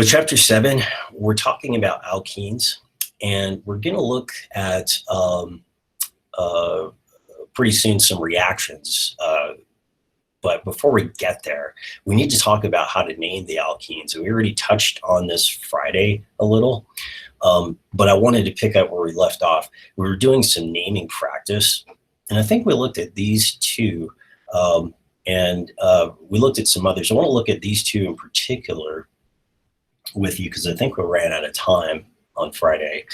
But chapter 7, we're talking about alkenes, and we're going to look at pretty soon some reactions. But before we get there, we need to talk about how to name the alkenes. And we already touched on this Friday a little, but I wanted to pick up where we left off. We were doing some naming practice, and I think we looked at these two, and we looked at some others. I want to look at these two in particular with you because I think we ran out of time on Friday.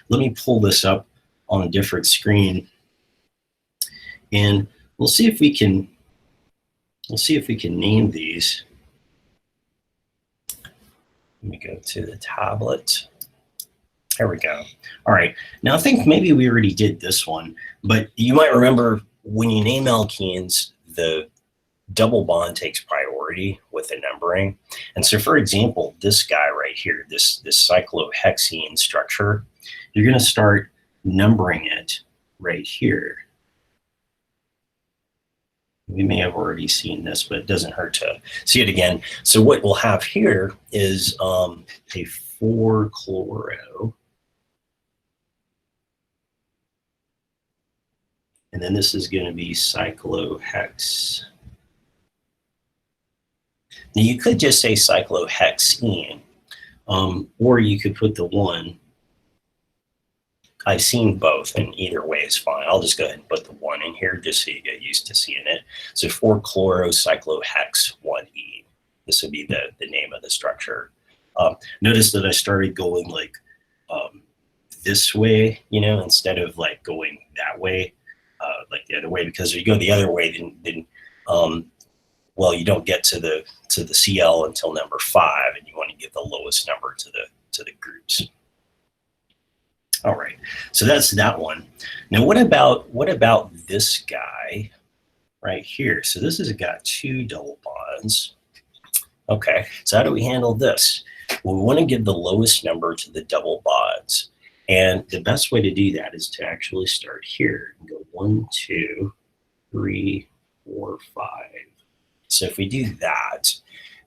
Let me pull this up on a different screen, and we'll see if we can name these. Let me go to the tablet. There we go. All right. Now I think maybe we already did this one, but you might remember when you name alkenes, the double bond takes priority with the numbering. And so for example, this guy right here, this cyclohexene structure, you're going to start numbering it right here. We may have already seen this, but it doesn't hurt to see it again. So what we'll have here is a 4-chloro. And then this is going to be cyclohex. Now you could just say cyclohexene, or you could put the 1. I've seen both, and either way is fine. I'll just go ahead and put the 1 in here just so you get used to seeing it. So 4-chlorocyclohex-1E. This would be the name of the structure. Notice that I started going like this way, instead of like going that way, like the other way, because if you go the other way, then well, you don't get to the CL until number 5, and you want to give the lowest number to the groups. All right, so that's that one. Now, what about this guy right here? So this has got 2 double bonds. Okay, so how do we handle this? Well, we want to give the lowest number to the double bonds, and the best way to do that is to actually start here and go 1, 2, 3, 4, 5. So if we do that,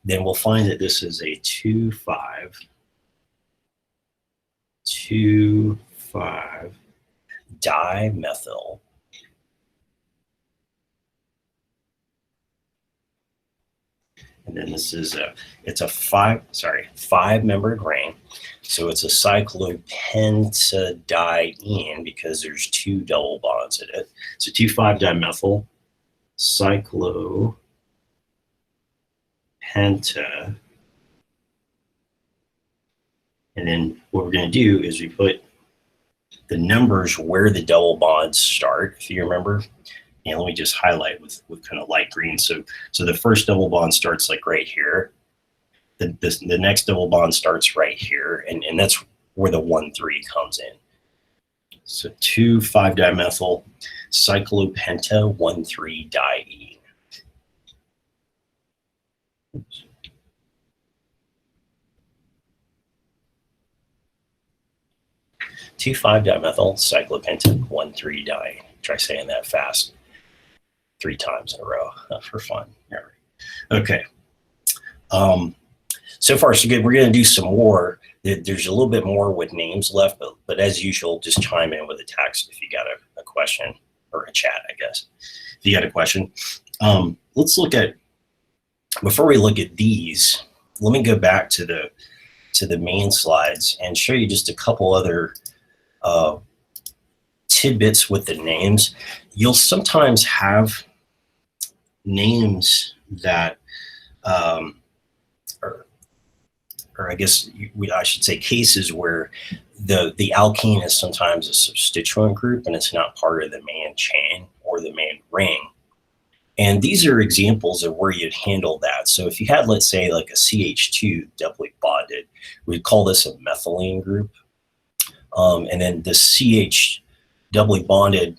then we'll find that this is a 2,5. 2,5 dimethyl. And then this is it's a 5-membered ring. So it's a cyclopentadiene because there's 2 double bonds in it. So 2,5-dimethyl cyclopenta. And then what we're going to do is we put the numbers where the double bonds start, if you remember. And let me just highlight with kind of light green. So the first double bond starts like right here. The next double bond starts right here, and that's where the 1,3 comes in. So 2,5-dimethyl cyclopenta 1,3-diene. Oops. 2,5-dimethyl cyclopenta 1,3-diene. Try saying that fast 3 times in a row for fun. All right. Okay. So far so good. We're going to do some more. There's a little bit more with names left, but as usual, just chime in with a text if you got a question, or a chat, I guess, if you got a question. Let's look at, before we look at these, let me go back to the main slides and show you just a couple other tidbits with the names. You'll sometimes have names that, or I guess I should say cases where the alkene is sometimes a substituent group and it's not part of the main chain or the main ring. And these are examples of where you'd handle that. So if you had, let's say, like a CH2 doubly bonded, we'd call this a methylene group. And then the CH doubly bonded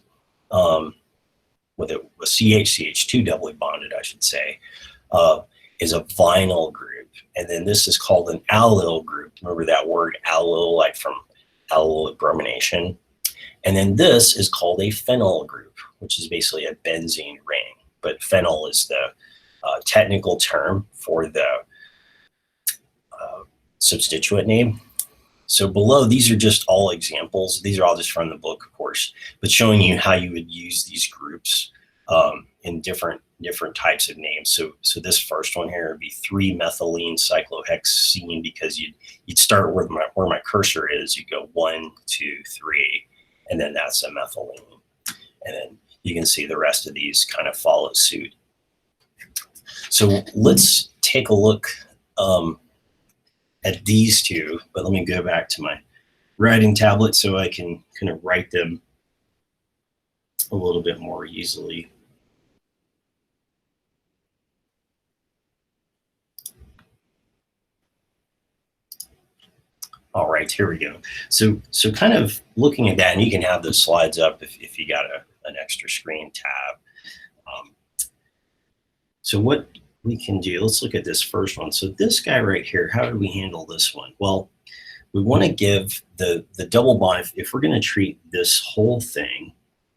with a CH2 doubly bonded, I should say, is a vinyl group. And then this is called an allyl group. Remember that word allyl, like from allyl bromination. And then this is called a phenyl group, which is basically a benzene ring. But phenyl is the technical term for the substituent name. So below, these are just all examples. These are all just from the book, of course, but showing you how you would use these groups in different types of names. So this first one here would be 3-methylene cyclohexene, because you'd start where my cursor is. You go 1, 2, 3, and then that's a methylene. And then you can see the rest of these kind of follow suit. So let's take a look at these two, but let me go back to my writing tablet so I can kind of write them a little bit more easily. All right, here we go. So kind of looking at that, and you can have those slides up if you got an extra screen tab. So what we can do, let's look at this first one. So this guy right here, how do we handle this one? Well, we want to give the double bond, if we're going to treat this whole thing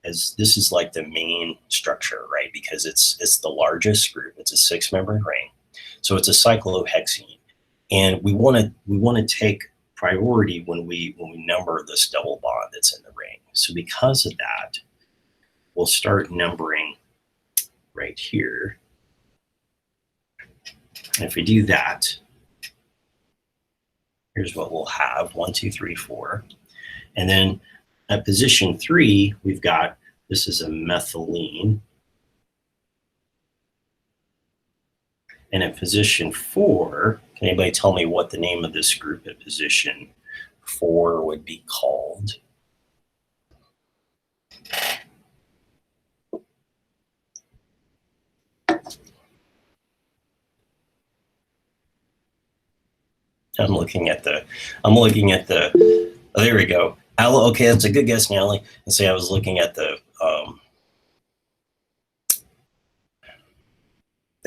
as this is like the main structure, right? Because it's the largest group. It's a 6-membered ring. So it's a cyclohexene. And we want to take priority when we number this double bond that's in the ring. So because of that, we'll start numbering right here. And if we do that, here's what we'll have: 1, 2, 3, 4. And then at position 3, we've got, this is a methylene. And at position 4, can anybody tell me what the name of this group at position 4 would be called? I'm looking at the, oh, there we go. Okay, that's a good guess, Natalie. And say I was looking at the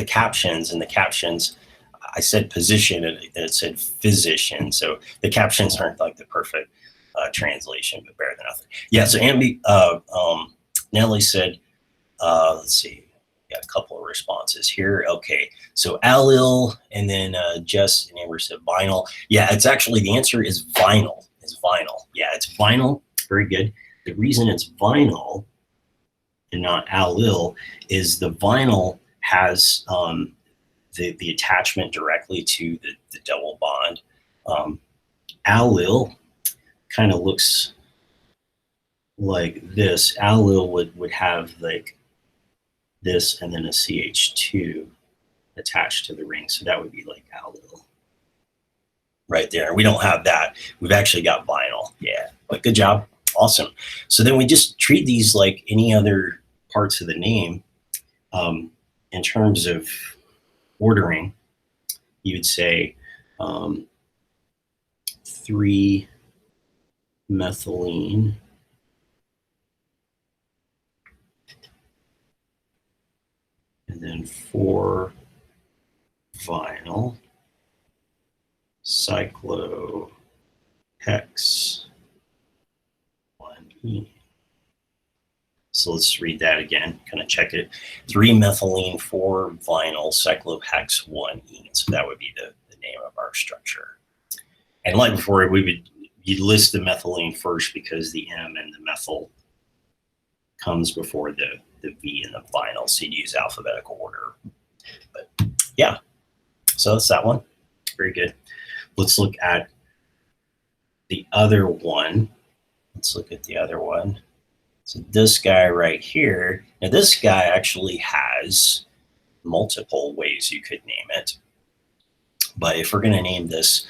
captions, and the captions, I said position and it said physician. So the captions aren't like the perfect translation, but better than nothing. Yeah, so Natalie said, let's see, got a couple of responses here. Okay, so allele, and then Jess and Amber said vinyl. Yeah, it's actually, the answer is vinyl. It's vinyl. Yeah, it's vinyl. Very good. The reason it's vinyl and not allele is the vinyl has the attachment directly to the double bond. Allele kind of looks like this. Allele would have like this and then a CH2 attached to the ring. So that would be like allele right there. We don't have that. We've actually got vinyl. Yeah, but good job. Awesome. So then we just treat these like any other parts of the name. In terms of ordering, you would say 3-methylene, and then 4-vinyl cyclohex 1E. So let's read that again, kind of check it. 3-methylene, 4-vinyl cyclohex 1E. So that would be the name of our structure. And like before, you'd list the methylene first because the M and the methyl comes before the V and the vinyl. So you'd use alphabetical order. But yeah, so that's that one. Very good. Let's look at the other one. Let's look at the other one. So this guy right here, now this guy actually has multiple ways you could name it. But if we're going to name this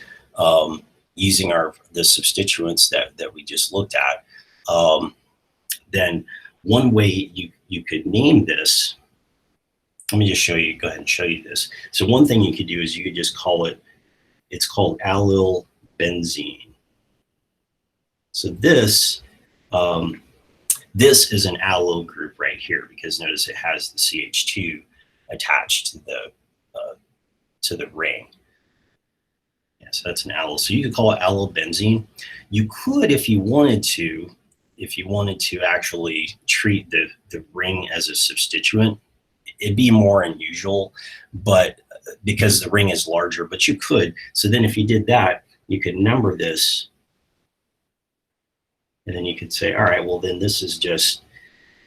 using the substituents that we just looked at, then one way you could name this, let me just show you, go ahead and show you this. So one thing you could do is you could just call it, it's called allyl benzene. So this is an allyl group right here, because notice it has the CH2 attached to the ring. Yeah, so that's an allyl. So you could call it allyl benzene. You could, if you wanted to actually treat the ring as a substituent, it'd be more unusual, but because the ring is larger, but you could. So then if you did that, you could number this, and then you could say, all right, well then this is just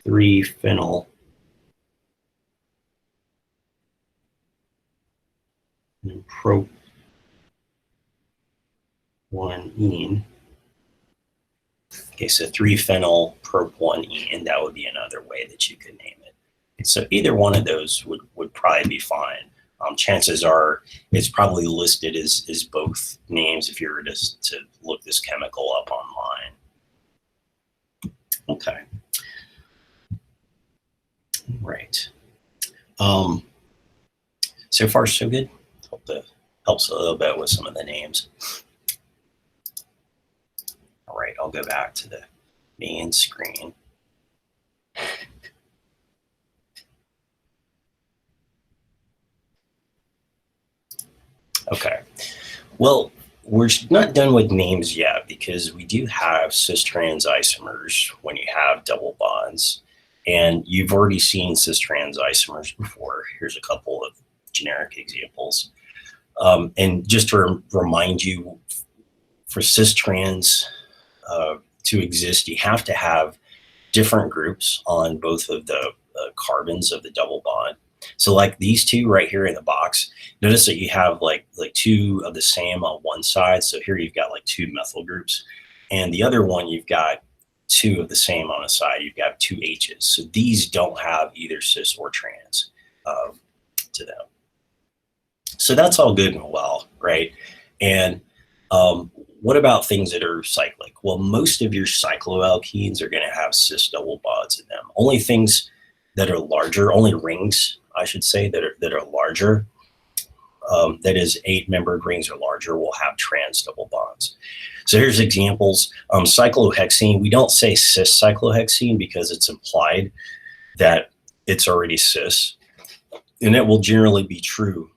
3-phenyl and prop-1-ene. Okay, so 3-phenyl prop-1-ene, that would be another way that you could name it. So either one of those would probably be fine. Chances are it's probably listed as both names if you were to look this chemical up online. Okay. Right. So far so good. Hope that helps a little bit with some of the names. All right, I'll go back to the main screen. Okay, well, we're not done with names yet because we do have cis-trans isomers when you have double bonds. And you've already seen cis-trans isomers before. Here's a couple of generic examples. And just to remind you, for cis-trans to exist, you have to have different groups on both of the carbons of the double bond. So like these two right here in the box, notice that you have like two of the same on one side. So here you've got like 2 methyl groups, and the other one you've got 2 of the same on a side. You've got 2 H's. So these don't have either cis or trans to them. So that's all good and well, right? And what about things that are cyclic? Well, most of your cycloalkenes are going to have cis double bonds in them. Only things that are larger, only rings, I should say, that are larger, that is 8-membered rings or larger, will have trans double bonds. So here's examples. Cyclohexene, we don't say cis cyclohexene because it's implied that it's already cis, and it will generally be true.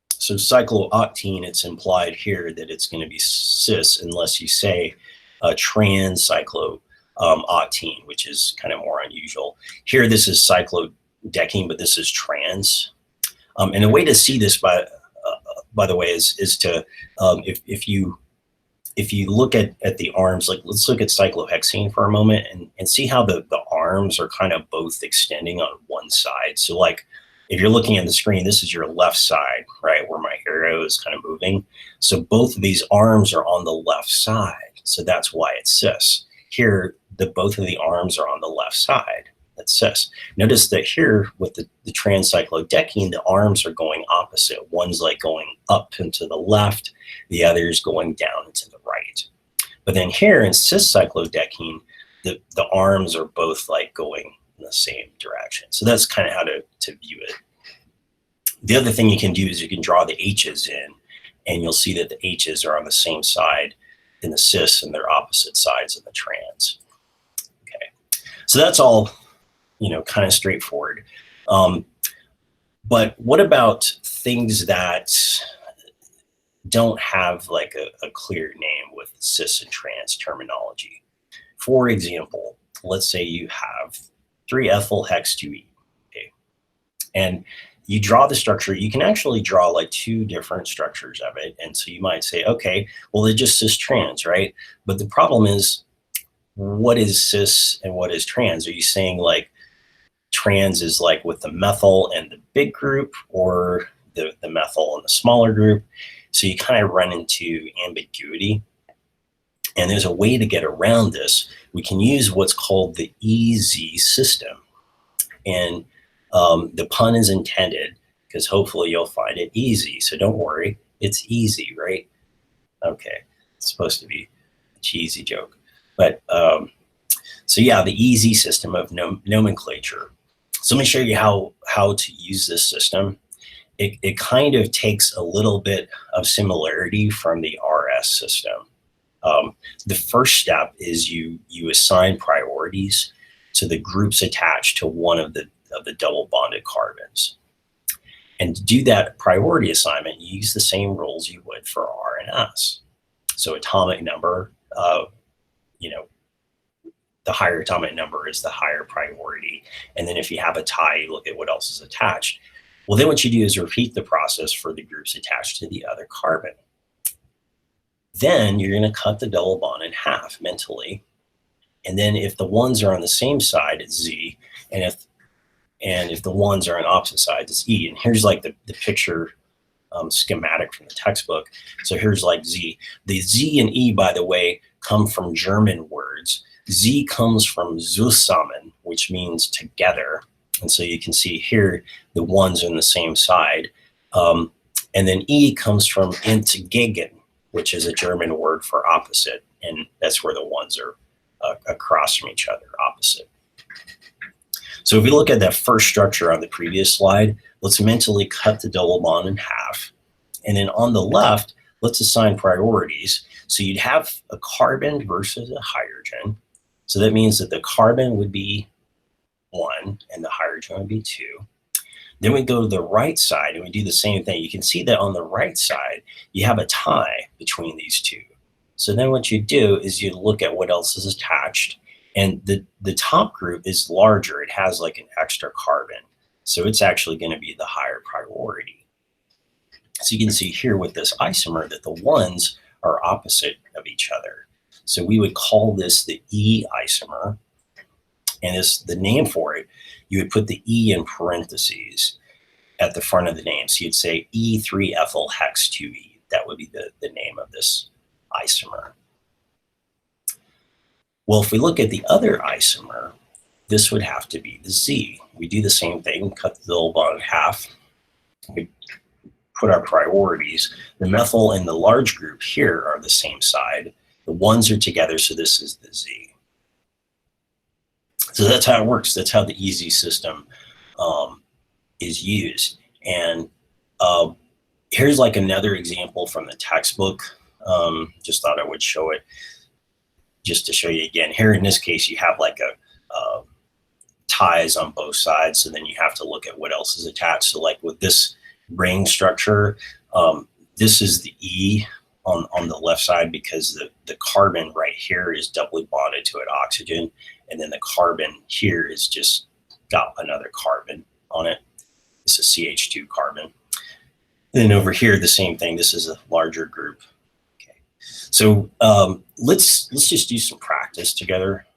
So cyclooctene, it's implied here that it's going to be cis unless you say trans cyclooctene, which is kind of more unusual. Here, this is cyclodecene, but this is trans. And a way to see this, by the way, is to if you look at the arms, like let's look at cyclohexene for a moment and see how the arms are kind of both extending on one side. So like if you're looking at the screen, this is your left side, right, where my arrow is kind of moving. So both of these arms are on the left side. So that's why it's cis. Here, both of the arms are on the left side. That's cis. Notice that here with the trans-cyclodecene, the arms are going opposite. One's like going up and to the left, the other is going down and to the right. But then here in cis-cyclodecene, the arms are both like going in the same direction. So that's kind of how to view it. The other thing you can do is you can draw the H's in, and you'll see that the H's are on the same side in the cis and they're opposite sides in the trans. Okay, so that's all, you know, kind of straightforward. But what about things that don't have like a clear name with cis and trans terminology? For example, let's say you have 3-ethyl hex 2E, okay? And you draw the structure, you can actually draw like 2 different structures of it. And so you might say, okay, well, they're just cis trans, right? But the problem is, what is cis and what is trans? Are you saying like trans is like with the methyl and the big group, or the methyl and the smaller group? So you kind of run into ambiguity. And there's a way to get around this. We can use what's called the EZ system. And the pun is intended because hopefully you'll find it easy. So don't worry, it's easy, right? Okay, it's supposed to be a cheesy joke. But so yeah, the EZ system of nomenclature. So let me show you how to use this system. It kind of takes a little bit of similarity from the RS system. The first step is you assign priorities to the groups attached to one of the double bonded carbons. And to do that priority assignment, you use the same rules you would for R and S. So atomic number, you know, the higher atomic number is the higher priority. And then if you have a tie, you look at what else is attached. Well, then what you do is repeat the process for the groups attached to the other carbon. Then you're going to cut the double bond in half mentally. And then if the ones are on the same side, it's Z. And if the ones are on opposite sides, it's E. And here's like the picture schematic from the textbook. So here's like Z. The Z and E, by the way, come from German words. Z comes from zusammen, which means together. And so you can see here, the ones are on the same side. And then E comes from entgegen, which is a German word for opposite. And that's where the ones are across from each other, opposite. So if we look at that first structure on the previous slide, let's mentally cut the double bond in half. And then on the left, let's assign priorities. So you'd have a carbon versus a hydrogen. So that means that the carbon would be 1 and the hydrogen would be 2. Then we go to the right side and we do the same thing. You can see that on the right side, you have a tie between these two. So then what you do is you look at what else is attached. And the top group is larger. It has like an extra carbon. So it's actually going to be the higher priority. So you can see here with this isomer that the ones are opposite of each other. So we would call this the E isomer. And this, the name for it, you would put the E in parentheses at the front of the name. So you'd say E3-ethyl hex 2E. That would be the name of this isomer. Well, if we look at the other isomer, this would have to be the Z. We do the same thing, cut the double bond in half. We put our priorities. The methyl and the large group here are the same side. The ones are together, so this is the Z. So that's how it works. That's how the EZ system is used. And here's like another example from the textbook. Just thought I would show it just to show you again. Here in this case, you have like a ties on both sides. So then you have to look at what else is attached. So like with this ring structure, this is the E on the left side because the carbon right here is doubly bonded to an oxygen. And then the carbon here is just got another carbon on it. It's a CH2 carbon. And then over here, the same thing. This is a larger group. Okay. So let's just do some practice together.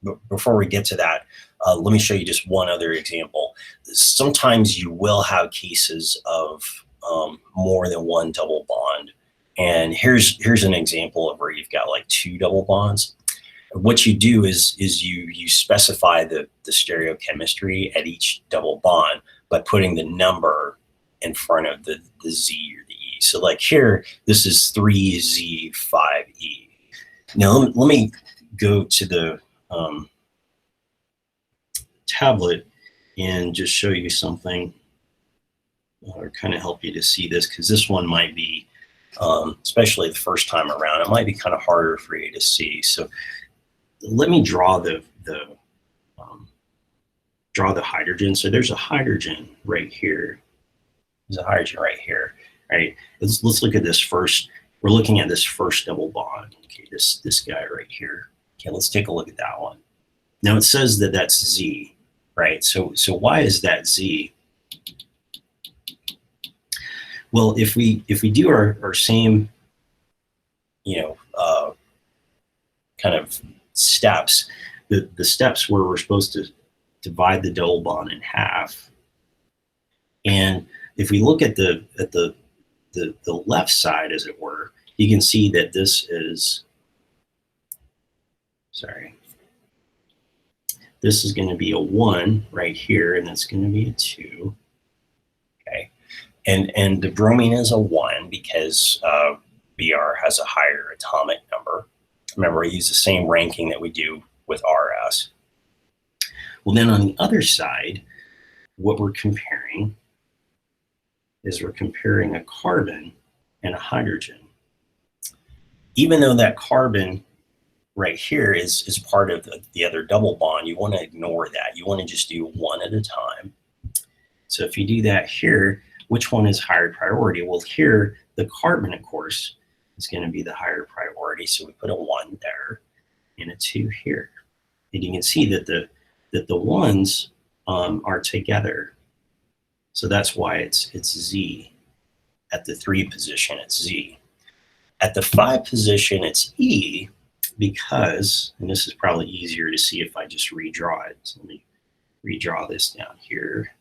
But before we get to that, let me show you just one other example. Sometimes you will have cases of more than one double bond. And here's an example of where you've got like 2 double bonds. What you do is you specify the stereochemistry at each double bond by putting the number in front of the Z or the E. So like here, this is 3Z5E. Now let me go to the tablet and just show you something or kind of help you to see this, because this one might be, especially the first time around, it might be kind of harder for you to see. So let me draw the hydrogen. So there's a hydrogen right here. There's a hydrogen right here. Right. Let's look at this first. We're looking at this first double bond. Okay, this guy right here. Okay, let's take a look at that one. Now it says that that's Z, right? So why is that Z? Well, if we do our same, kind of steps, the steps where we're supposed to divide the double bond in half, and if we look at the left side, as it were, you can see that this is, this is going to be a 1 right here, and that's going to be a 2. Okay, and the bromine is a 1 because Br has a higher atomic number. Remember, I use the same ranking that we do with RS. Well, then on the other side, what we're comparing is we're comparing a carbon and a hydrogen. Even though that carbon right here is part of the other double bond, you want to ignore that. You want to just do one at a time. So if you do that here, which one is higher priority? Well, here, the carbon, of course, is going to be the higher priority. So we put a 1 there. and a 2 here. And you can see that the ones are together. So that's why it's Z. At the 3 position, it's Z. At the 5 position, it's E, because, and this is probably easier to see if I just redraw it. So let me redraw this down here.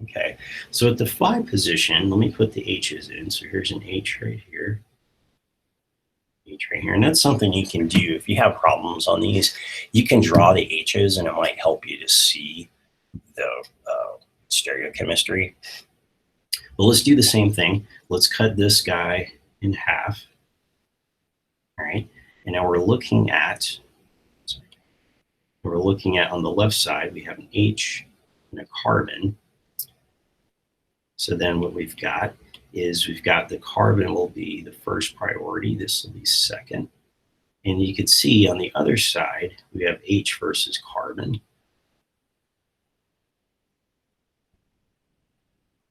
Okay, so at the 5 position, let me put the H's in. So here's an H right here. H right here. And that's something you can do. If you have problems on these, you can draw the H's and it might help you to see the stereochemistry. Well, let's do the same thing. Let's cut this guy in half. All right, and now we're looking at on the left side, we have an H and a carbon. So then what we've got is we've got the carbon will be the first priority. This will be second. And you can see on the other side, we have H versus carbon.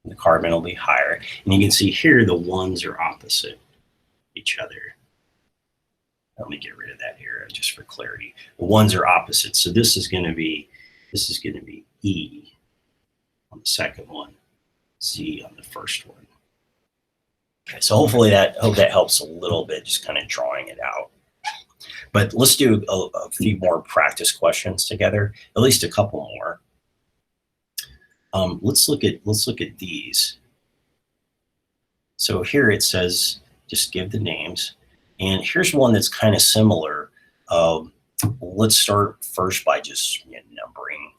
The carbon will be higher. And you can see here, the ones are opposite each other. Let me get rid of that here just for clarity. The ones are opposite. So this is going to be E on the second one, Z on the first one. Okay, so hopefully that helps a little bit, just kind of drawing it out. But let's do a few more practice questions together, at least a couple more. Let's look at these. So here it says, just give the names. And here's one that's kind of similar. Let's start first by just numbering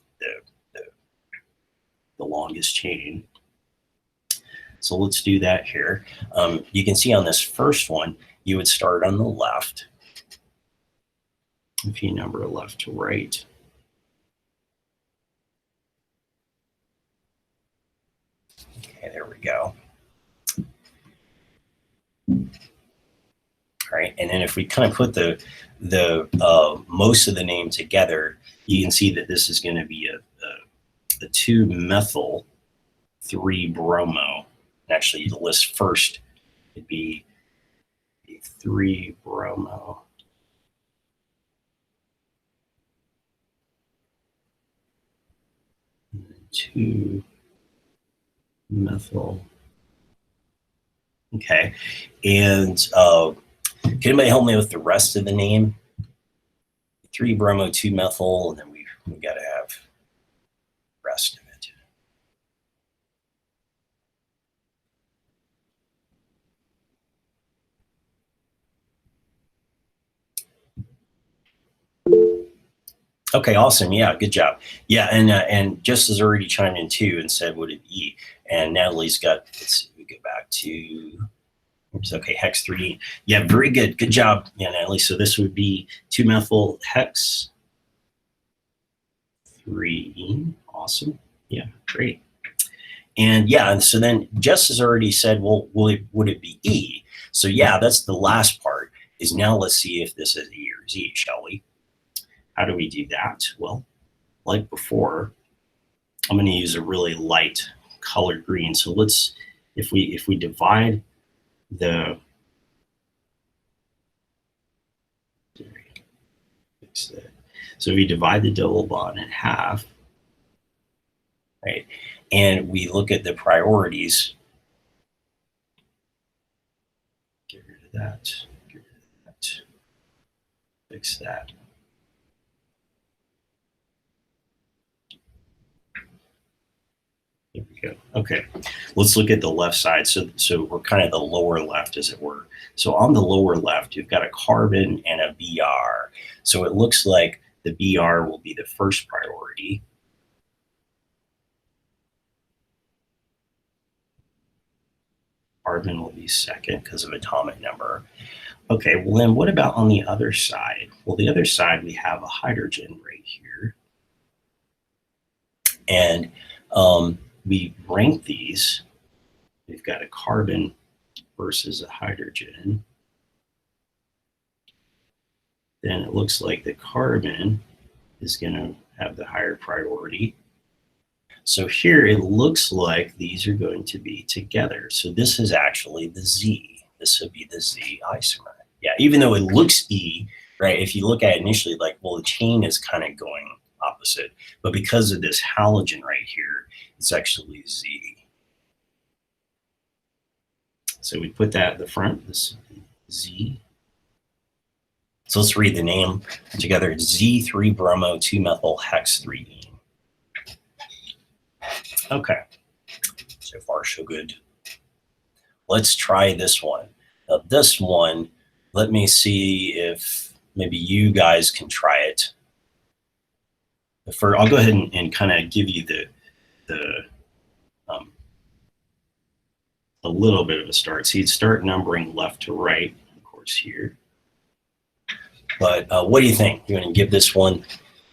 the longest chain. So let's do that here. You can see on this first one, you would start on the left. If you number left to right. Okay, there we go. All right, and then if we kind of put the most of the name together, you can see that this is going to be a 2-methyl 3-bromo. And actually, the list first would be a 3-bromo. And then 2-methyl. Okay, and can anybody help me with the rest of the name? 3-bromo, 2-methyl, and then we got to have the rest of it. Okay, awesome. Yeah, good job. Yeah, and Jess has already chimed in too and said, would it be? And Natalie's got, let's see, we go back to, oops, okay, hex 3. Yeah, very good. Good job, yeah, Natalie. So this would be 2-methyl hex 3. Awesome. Yeah, great. And yeah, and so then Jess has already said, well, would it be E? So yeah, that's the last part, is now let's see if this is E or Z, shall we? How do we do that? Well, like before, I'm going to use a really light colored green. So let's, if we divide the, fix that. So we divide the double bond in half, right? And we look at the priorities. Get rid of that. Get rid of that. Fix that. There we go. Okay, let's look at the left side. So we're kind of the lower left, as it were. So on the lower left, you've got a carbon and a Br. So it looks like the Br will be the first priority. Carbon will be second because of atomic number. Okay, well then what about on the other side? Well, the other side, we have a hydrogen right here. And we rank these. We've got a carbon versus a hydrogen. Then it looks like the carbon is going to have the higher priority. So here it looks like these are going to be together. So this is actually the Z. This would be the Z isomer. Yeah, even though it looks E, right? If you look at it initially, like, well, the chain is kind of going opposite. But because of this halogen right here, it's actually Z. So we put that at the front, this Z. So let's read the name together. Z3 bromo 2 methyl hex 3 ene. Okay, so far so good. Let's try this one. Now this one, let me see if maybe you guys can try it. I'll go ahead and kind of give you a little bit of a start. So you'd start numbering left to right, of course, here. But what do you think? You want to give this one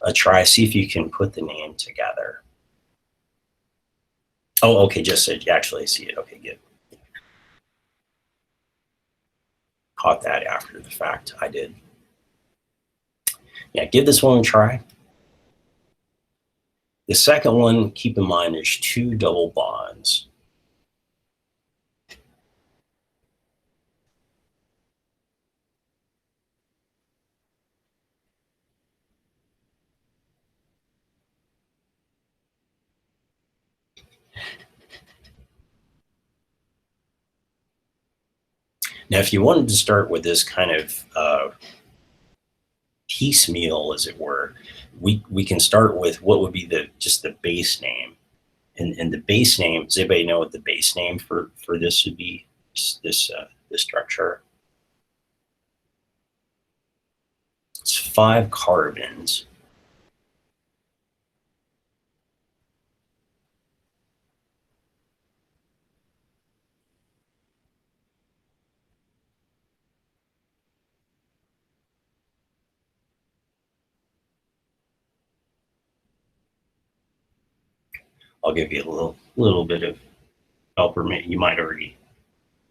a try, see if you can put the name together. Oh, okay, just said, actually I see it. Okay, good. Caught that after the fact, I did. Yeah, give this one a try. The second one, keep in mind, there's 2 double bonds. Now, if you wanted to start with this kind of piecemeal, as it were, we can start with what would be just the base name. And the base name, does anybody know what the base name for this would be, this structure? It's 5 carbons. I'll give you a little bit of help, or you might already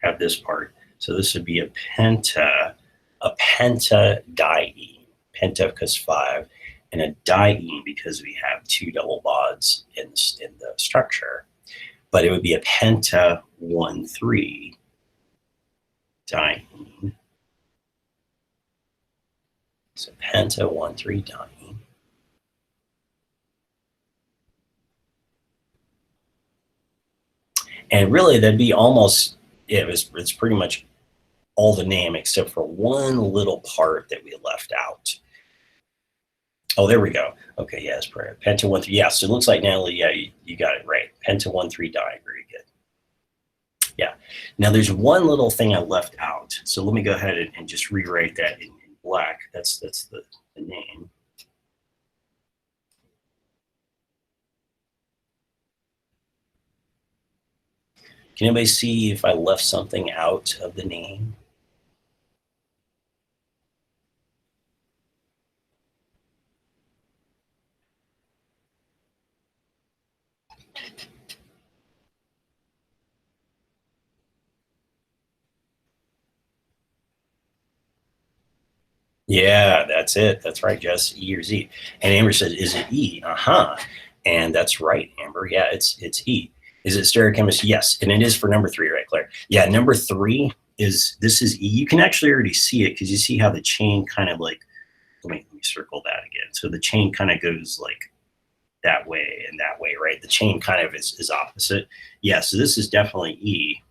have this part. So this would be a pentadiene. Penta because 5, and a diene because we have 2 double bonds in the structure. But it would be a penta 1,3 diene. So penta 1,3 diene. And really, that'd be almost, it's pretty much all the name except for one little part that we left out. Oh, there we go. Okay, yes, Briar. Penta 1,3. Yeah, so it looks like, Natalie, yeah, you got it right. Penta 1,3 diene. Very good. Yeah. Now, there's one little thing I left out. So let me go ahead and just rewrite that in black. That's the name. Can anybody see if I left something out of the name? Yeah, that's it. That's right, Jess. E or Z. And Amber says, is it E? Uh-huh. And that's right, Amber. Yeah, it's E. Is it stereochemistry? Yes. And it is for number 3, right, Claire? Yeah, number 3 is, this is E. You can actually already see it because you see how the chain kind of like, let me circle that again. So the chain kind of goes like that way and that way, right? The chain kind of is opposite. Yeah, so this is definitely E.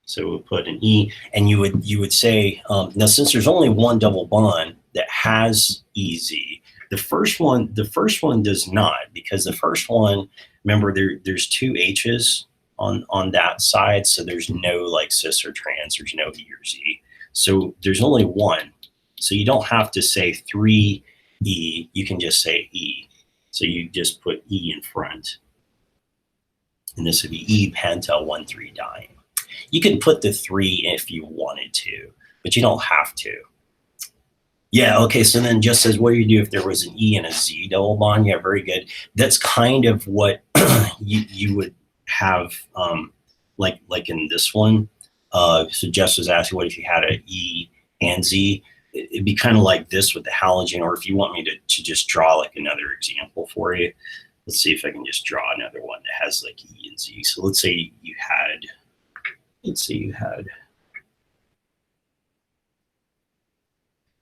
So we'll put an E, and you would say, now since there's only one double bond that has EZ, the first one does not, because the first one, remember there's 2 H's on that side, so there's no like cis or trans, there's no E or Z. So there's only one. So you don't have to say 3E, you can just say E. So you just put E in front. And this would be E penta 1,3 diene. You can put the 3 if you wanted to, but you don't have to. Yeah, okay, so then just says, what do you do if there was an E and a Z double bond? Yeah, very good. That's kind of what you would have, like in this one. So Jess was asking, what if you had an E and Z? It'd be kind of like this with the halogen, or if you want me to just draw like another example for you, let's see if I can just draw another one that has like E and Z. So let's say you had,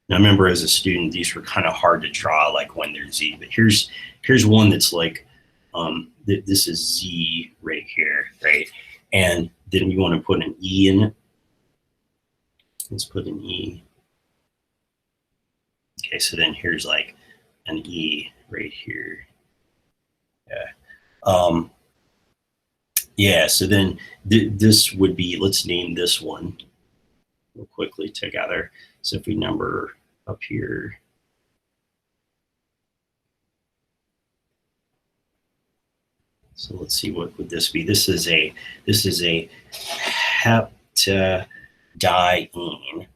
now remember as a student, these were kind of hard to draw like when they're Z, but here's one that's like, this is Z right here, right? And then you want to put an E in it. Let's put an E. Okay, so then here's like an E right here. Yeah. Yeah, so then this would be, let's name this one real quickly together. So if we number up here, so let's see, what would this be? This is a heptadiene,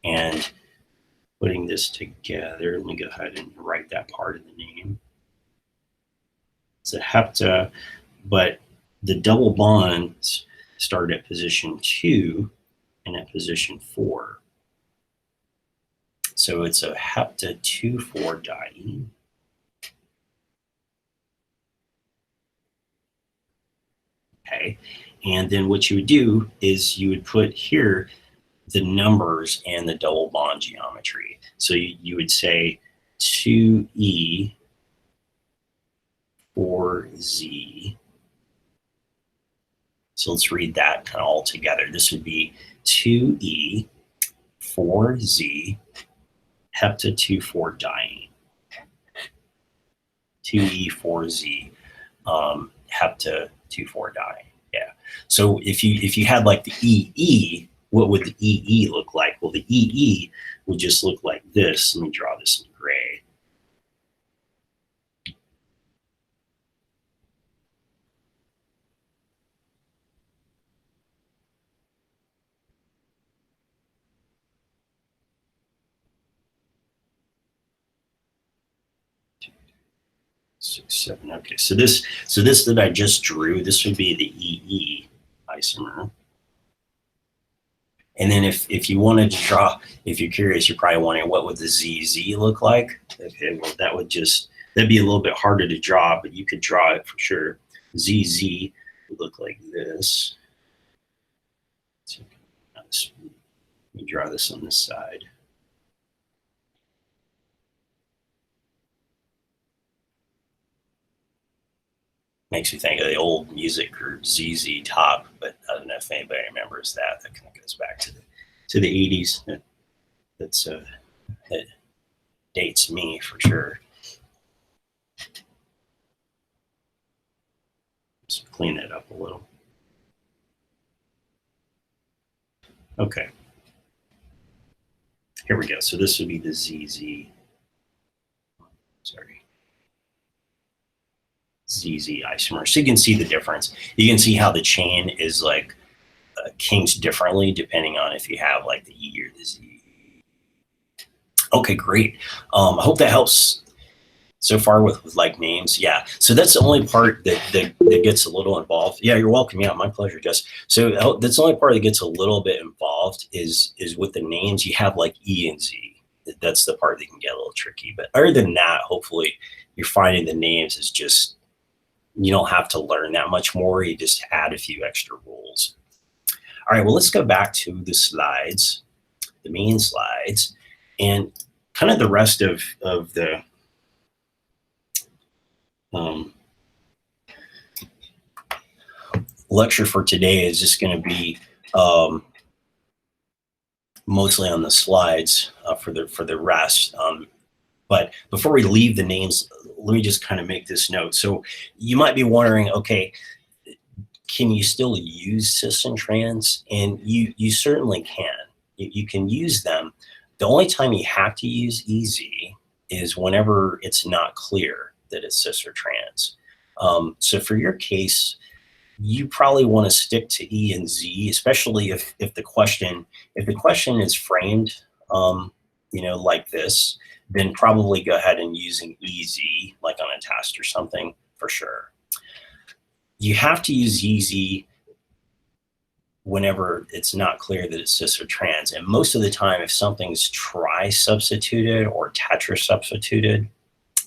and putting this together, let me go ahead and write that part of the name. It's a hepta, but the double bonds start at position 2 and at position 4. So it's a hepta-2,4-diene. Okay, and then what you would do is you would put here the numbers and the double bond geometry. So you would say 2E 4Z. So let's read that kind of all together. This would be 2E 4Z hepta-2,4-diene. 2E 4Z hepta-2,4-diene. Yeah. So if you had like the EE, what would the EE look like? Well, the EE would just look like this. Let me draw this in gray. Six, seven. Okay, so this that I just drew, this would be the EE isomer. And then if you wanted to draw, if you're curious, you're probably wondering what would the ZZ look like. Okay, well that'd be a little bit harder to draw, but you could draw it for sure. ZZ would look like this. So let me draw this on this side. Makes me think of the old music group ZZ Top, but I don't know if anybody remembers that. That kind of goes back to the 80s. That dates me for sure. Just clean that up a little. Okay. Here we go. So this would be the ZZ. Sorry. ZZ isomer. So you can see the difference. You can see how the chain is like kinked differently depending on if you have like the E or the Z. Okay, great. I hope that helps so far with like names. Yeah, so that's the only part that gets a little involved. Yeah, you're welcome. Yeah, my pleasure, Jess. So that's the only part that gets a little bit involved is with the names. You have like E and Z. That's the part that can get a little tricky. But other than that, hopefully you're finding the names is just, you don't have to learn that much more. You just add a few extra rules. All right, well, let's go back to the slides, the main slides, and kind of the rest of the lecture for today is just going to be mostly on the slides for the rest. But before we leave the names, let me just kind of make this note. So you might be wondering, okay, can you still use cis and trans? And you certainly can. You can use them. The only time you have to use EZ is whenever it's not clear that it's cis or trans. So for your case, you probably want to stick to E and Z, especially if the question is framed like this, then probably go ahead and using EZ, like on a test or something, for sure. You have to use EZ whenever it's not clear that it's cis or trans. And most of the time, if something's tri-substituted or tetra-substituted,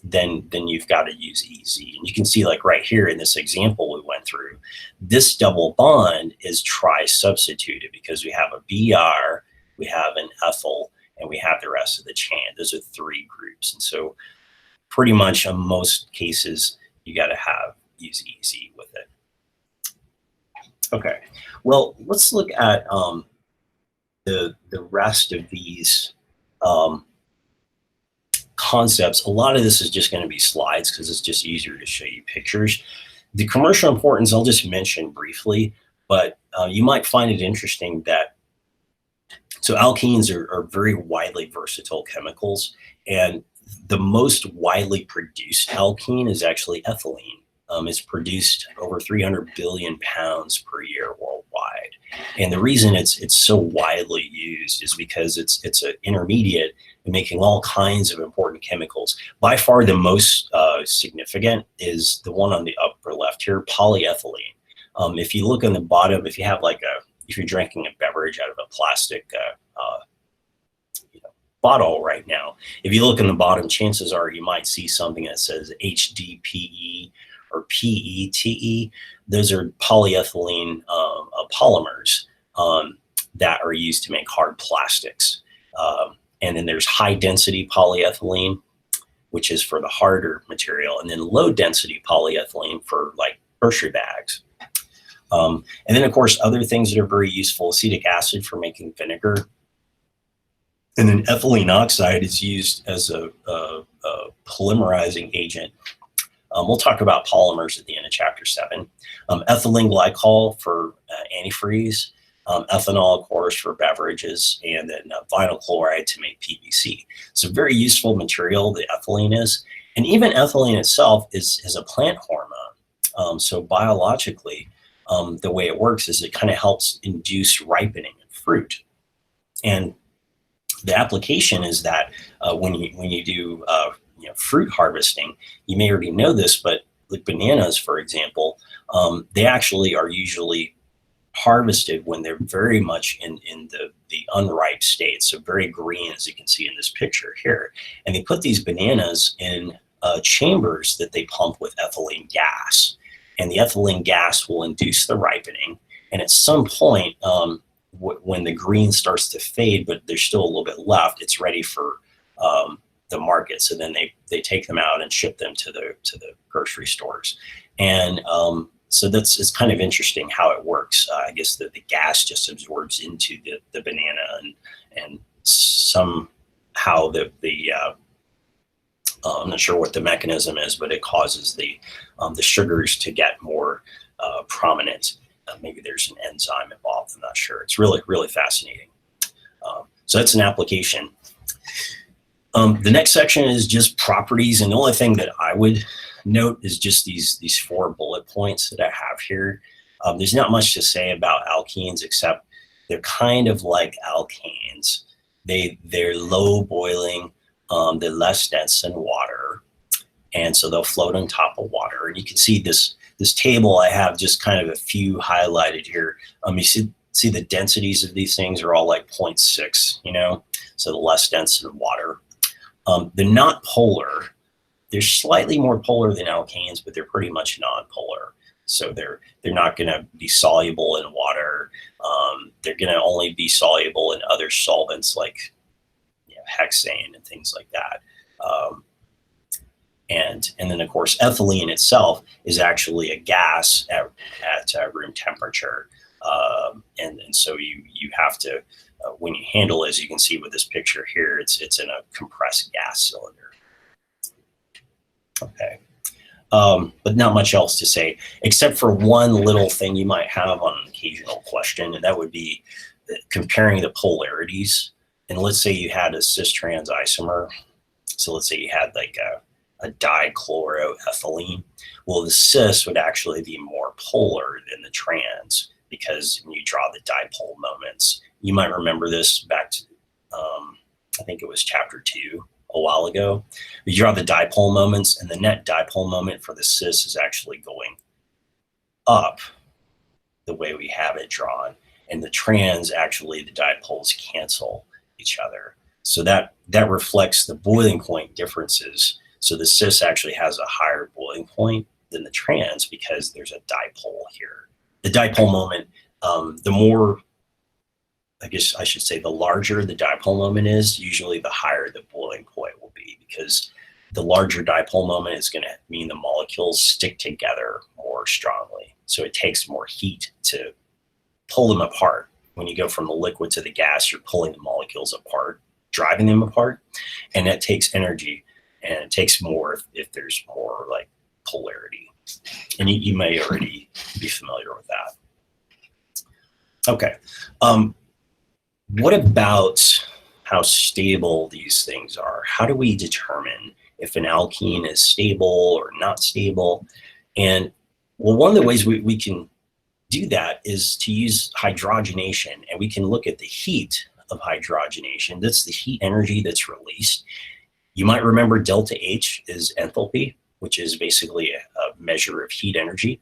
then you've got to use EZ. And you can see, like right here in this example we went through, this double bond is tri-substituted because we have a Br, we have an ethyl, and we have the rest of the chain. Those are 3 groups. And so pretty much in most cases, you got to use EZ with it. Okay, well, let's look at the rest of these concepts. A lot of this is just going to be slides because it's just easier to show you pictures. The commercial importance, I'll just mention briefly, but you might find it interesting that, so alkenes are very widely versatile chemicals, and the most widely produced alkene is actually ethylene. It's produced over 300 billion pounds per year worldwide. And the reason it's so widely used is because it's an intermediate in making all kinds of important chemicals. By far the most significant is the one on the upper left here, polyethylene. If you look on the bottom, if you have if you're drinking a beverage out of a plastic bottle right now, if you look in the bottom, chances are you might see something that says HDPE or PETE. Those are polyethylene polymers that are used to make hard plastics. And then there's high density polyethylene, which is for the harder material, and then low density polyethylene for like grocery bags. And then of course, other things that are very useful, acetic acid for making vinegar. And then ethylene oxide is used as a polymerizing agent. We'll talk about polymers at the end of chapter 7. Ethylene glycol for antifreeze, ethanol, of course, for beverages, and then vinyl chloride to make PVC. It's a very useful material, the ethylene is. And even ethylene itself is a plant hormone. So biologically, the way it works is it kind of helps induce ripening in fruit. And the application is that when you do fruit harvesting, you may already know this, but like bananas, for example, they actually are usually harvested when they're very much in the unripe state, so very green, as you can see in this picture here. And they put these bananas in chambers that they pump with ethylene gas, and the ethylene gas will induce the ripening. And at some point, when the green starts to fade, but there's still a little bit left, it's ready for the market. So then they take them out and ship them to the grocery stores. And so it's kind of interesting how it works. I guess the gas just absorbs into the banana, and somehow I'm not sure what the mechanism is, but it causes the sugars to get more prominent. Maybe there's an enzyme involved. I'm not sure. It's really, really fascinating. So that's an application. The next section is just properties, and the only thing that I would note is just these 4 bullet points that I have here. There's not much to say about alkenes except they're kind of like alkanes. They're low boiling, they're less dense than water, and so they'll float on top of water. And you can see this table, I have just kind of a few highlighted here. You see the densities of these things are all like 0.6, so the less dense than water. They're not polar. They're slightly more polar than alkanes, but they're pretty much non-polar. So they're not going to be soluble in water. They're going to only be soluble in other solvents like hexane and things like that. And then of course, ethylene itself is actually a gas at room temperature. And so you have to, when you handle it, as you can see with this picture here, it's in a compressed gas cylinder. Okay. But not much else to say, except for one little thing you might have on an occasional question, and that would be comparing the polarities. And let's say you had a cis-trans isomer. So let's say you had like a dichloroethylene. Well, the cis would actually be more polar than the trans, because when you draw the dipole moments, you might remember this back to, I think it was chapter 2 a while ago. You draw the dipole moments, and the net dipole moment for the cis is actually going up the way we have it drawn. and the trans, actually the dipoles cancel each other. So that reflects the boiling point differences. So the cis actually has a higher boiling point than the trans because there's a dipole here. The dipole moment, the more, I guess I should say, the larger the dipole moment is, usually the higher the boiling point will be, because the larger dipole moment is going to mean the molecules stick together more strongly. So it takes more heat to pull them apart. When you go from the liquid to the gas, you're pulling the molecules apart, driving them apart, and that takes energy, and it takes more if there's more like polarity. And you may already be familiar with that. Okay. What about how stable these things are? How do we determine if an alkene is stable or not stable? And well, one of the ways we can do that is to use hydrogenation, and we can look at the heat of hydrogenation. That's the heat energy that's released. You might remember delta H is enthalpy, which is basically a measure of heat energy.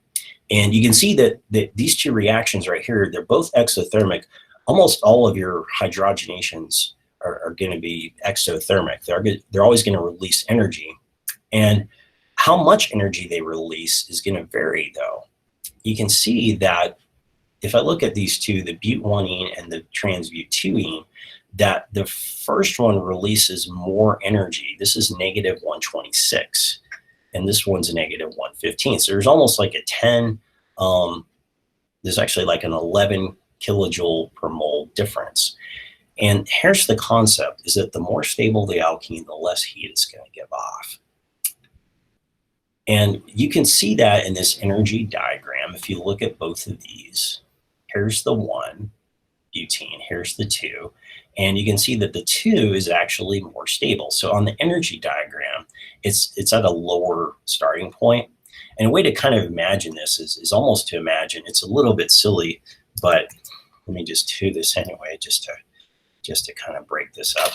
And you can see that these two reactions right here, they're both exothermic. Almost all of your hydrogenations are going to be exothermic. They're always going to release energy. And how much energy they release is going to vary, though. You can see that if I look at these two, the but1-ene and the trans-but2-ene, that the first one releases more energy. This is negative 126, and this one's negative 115. So there's almost like a 10, there's actually like an 11 kilojoule per mole difference. And here's the concept, is that the more stable the alkene, the less heat it's going to give off. And you can see that in this energy diagram. If you look at both of these, here's the 1 butene, here's the 2, and you can see that the 2 is actually more stable. So on the energy diagram, it's at a lower starting point. And a way to kind of imagine this is almost to imagine, it's a little bit silly, but let me just do this anyway, just to kind of break this up.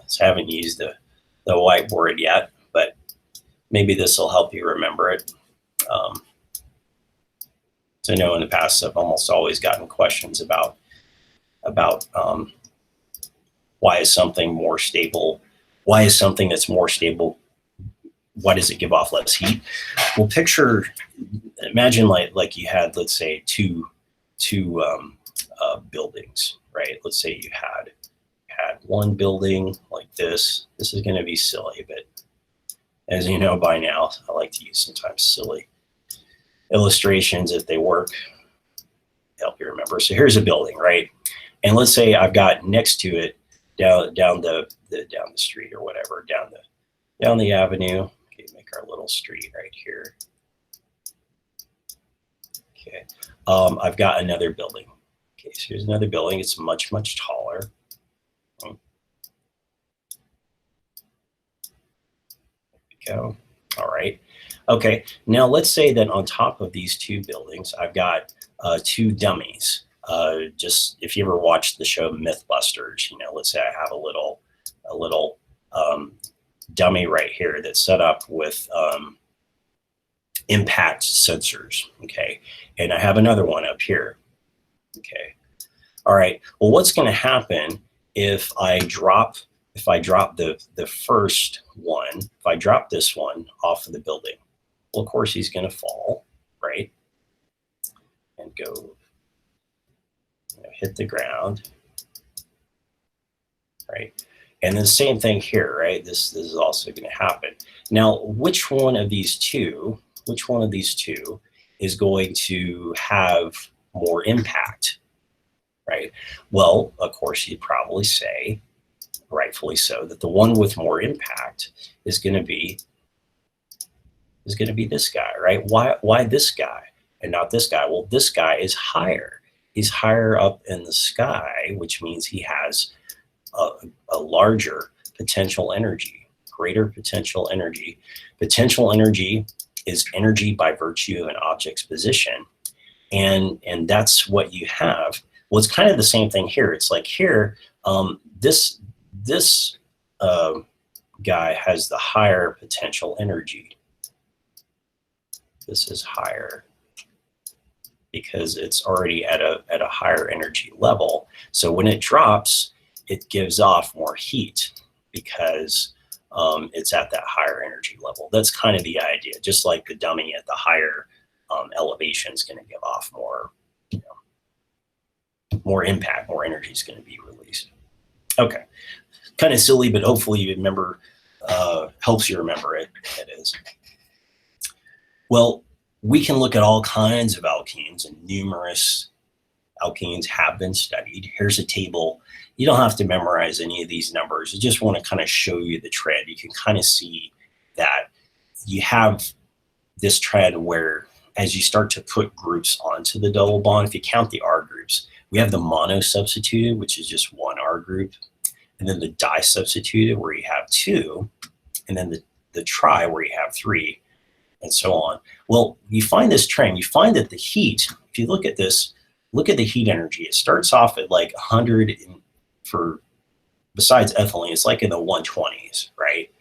So I haven't used the whiteboard yet, but maybe this will help you remember it. So I know in the past I've almost always gotten questions about why is something more stable? Why is something that's more stable? Why does it give off less heat? Well, imagine like you had, let's say, two buildings, right? Let's say you had one building like this. This is going to be silly, but as you know by now, I like to use sometimes silly illustrations if they work, help you remember. So here's a building, right? And let's say I've got next to it down the street or whatever, down the avenue. Okay, make our little street right here. Okay, I've got another building. Okay, so here's another building. It's much, much taller. There we go. All right. Okay, now let's say that on top of these two buildings, I've got two dummies. Just if you ever watched the show Mythbusters, you know, let's say I have a little dummy right here that's set up with impact sensors. Okay, and I have another one up here. Okay, all right. Well, what's going to happen if I drop the first one? If I drop this one off of the building, well, of course he's going to fall, right, and go, hit the ground, right? And the same thing here, right? This is also going to happen. Now, which one of these two is going to have more impact, right? Well, of course, you'd probably say, rightfully so, that the one with more impact is going to be this guy, right? Why this guy and not this guy? Well, this guy is higher. He's higher up in the sky, which means he has a larger potential energy, greater potential energy. Potential energy is energy by virtue of an object's position. And that's what you have. Well, it's kind of the same thing here. It's like here, this guy has the higher potential energy. This is higher because it's already at a higher energy level. So when it drops, it gives off more heat because it's at that higher energy level. That's kind of the idea. Just like the dummy at the higher elevation is going to give off more, more impact, more energy is going to be released. Okay, kind of silly, but hopefully you remember, helps you remember it. It is. Well, we can look at all kinds of alkenes, and numerous alkenes have been studied. Here's a table. You don't have to memorize any of these numbers. I just want to kind of show you the trend. You can kind of see that you have this trend where as you start to put groups onto the double bond, if you count the R groups, we have the mono substituted, which is just one R group, and then the di substituted where you have two, and then the tri where you have three, and so on. Well, you find this trend. You find that the heat, if you look at this, look at the heat energy. It starts off at like 100 for, besides ethylene, it's like in the 120s, right?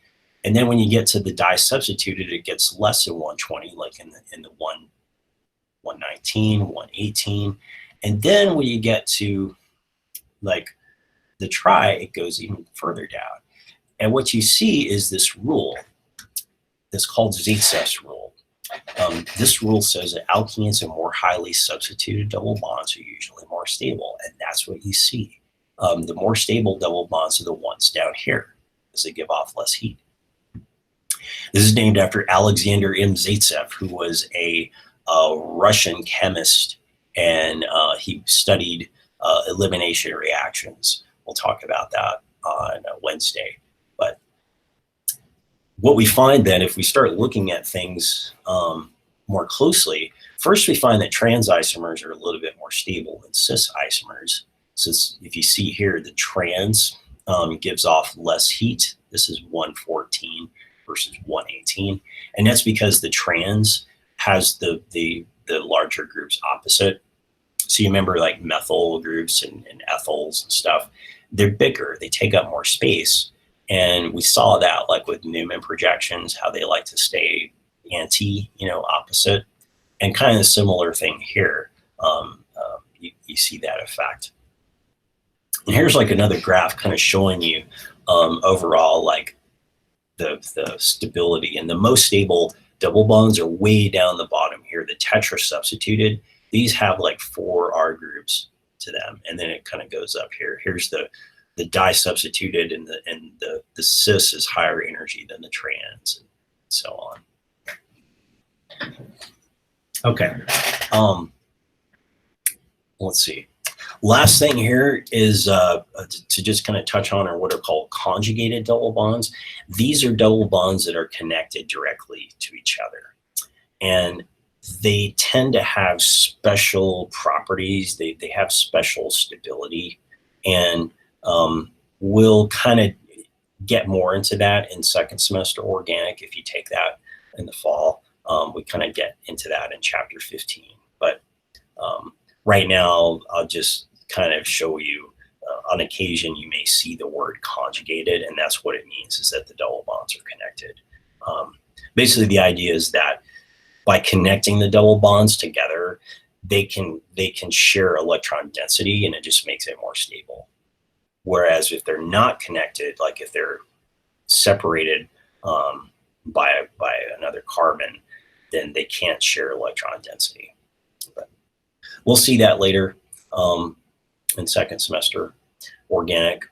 And then when you get to the di substituted, it gets less than 120, like in the 119, 118. And then when you get to like the tri, it goes even further down. And what you see is this rule that's called Yousef's rule. This rule says that alkenes and more highly substituted double bonds are usually more stable, and that's what you see. The more stable double bonds are the ones down here, as they give off less heat. This is named after Alexander M. Zaitsev, who was a Russian chemist, and he studied elimination reactions. We'll talk about that on Wednesday. But what we find then, if we start looking at things more closely, first we find that trans isomers are a little bit more stable than cis isomers. So if you see here, the trans gives off less heat. This is 114 versus 118. And that's because the trans has the larger groups opposite. So you remember like methyl groups and ethyls and stuff, they're bigger, they take up more space. And we saw that like with Newman projections, how they like to stay opposite, and kind of a similar thing here. You see that effect. And here's like another graph kind of showing you overall like the stability, and the most stable double bonds are way down the bottom here. The tetra substituted, these have like 4 R groups to them, and then it kind of goes up here. Here's the di substituted, and the cis is higher energy than the trans, and so on. Okay, let's see. Last thing here is to just kind of touch on are what are called conjugated double bonds. These are double bonds that are connected directly to each other, and they tend to have special properties. They have special stability, and we'll kind of get more into that in second semester organic if you take that in the fall. We kind of get into that in chapter 15. But right now, I'll just kind of show you, on occasion, you may see the word conjugated, and that's what it means, is that the double bonds are connected. Basically, the idea is that by connecting the double bonds together, they can share electron density, and it just makes it more stable. Whereas if they're not connected, like if they're separated by another carbon, then they can't share electron density. But we'll see that later in second semester organic.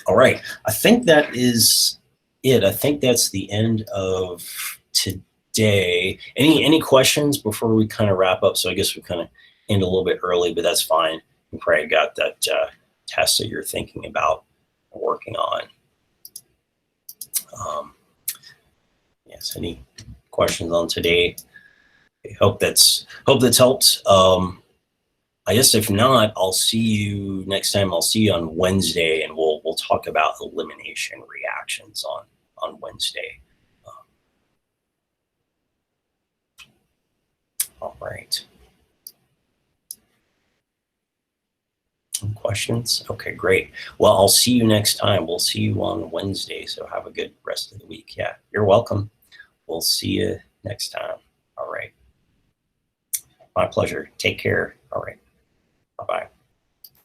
All right, I think that is it. I think that's the end of today. Any questions before we kind of wrap up? So I guess we kind of end a little bit early, but that's fine. You probably got that test that you're thinking about working on. Yes, any questions on today? I hope that's helped. I guess if not, I'll see you next time. I'll see you on Wednesday, and we'll talk about elimination reactions on Wednesday. All right. Some questions? Okay, great. Well, I'll see you next time. We'll see you on Wednesday. So have a good rest of the week. Yeah, you're welcome. We'll see you next time. All right. My pleasure. Take care. All right. Bye-bye.